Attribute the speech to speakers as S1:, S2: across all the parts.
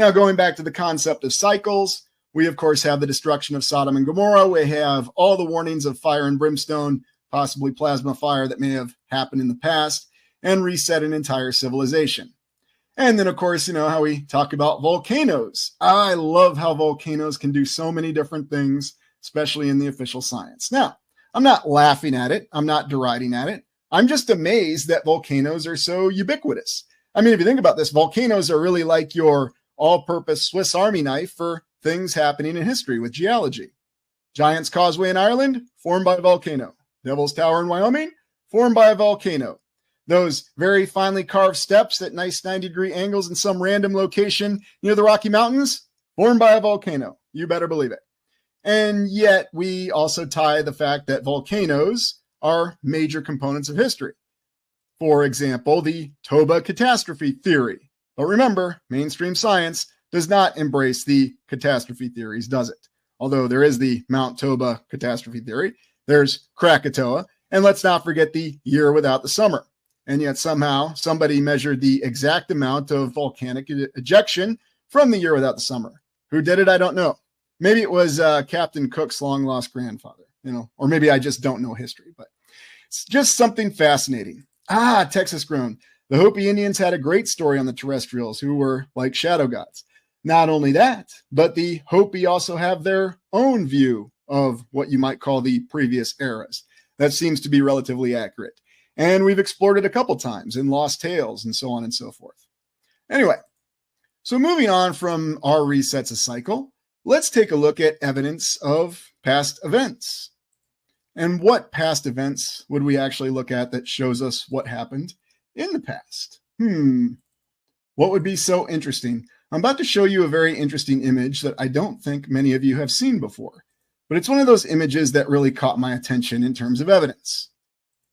S1: Now, going back to the concept of cycles, we, of course, have the destruction of Sodom and Gomorrah. We have all the warnings of fire and brimstone, possibly plasma fire that may have happened in the past, and reset an entire civilization. And then, of course, you know how we talk about volcanoes. I love how volcanoes can do so many different things, especially in the official science. Now, I'm not laughing at it. I'm not deriding at it. I'm just amazed that volcanoes are so ubiquitous. I mean, if you think about this, volcanoes are really like your all-purpose Swiss Army knife for things happening in history with geology. Giant's Causeway in Ireland, formed by a volcano. Devil's Tower in Wyoming, formed by a volcano. Those very finely carved steps at nice 90-degree angles in some random location near the Rocky Mountains, formed by a volcano. You better believe it. And yet we also tie the fact that volcanoes are major components of history. For example, the Toba catastrophe theory. But remember, mainstream science does not embrace the catastrophe theories, does it? Although there is the Mount Toba catastrophe theory, there's Krakatoa, and let's not forget the year without the summer. And yet somehow somebody measured the exact amount of volcanic ejection from the year without the summer. Who did it? I don't know. Maybe it was Captain Cook's long-lost grandfather, or maybe I just don't know history, but it's just something fascinating. Texas grown. The Hopi Indians had a great story on the terrestrials who were like shadow gods. Not only that, but the Hopi also have their own view of what you might call the previous eras. That seems to be relatively accurate. And we've explored it a couple times in Lost Tales and so on and so forth. Anyway, so moving on from our resets a cycle, let's take a look at evidence of past events. And what past events would we actually look at that shows us what happened in the past? What would be so interesting? I'm about to show you a very interesting image that I don't think many of you have seen before, but it's one of those images that really caught my attention in terms of evidence.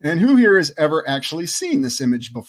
S1: And who here has ever actually seen this image before?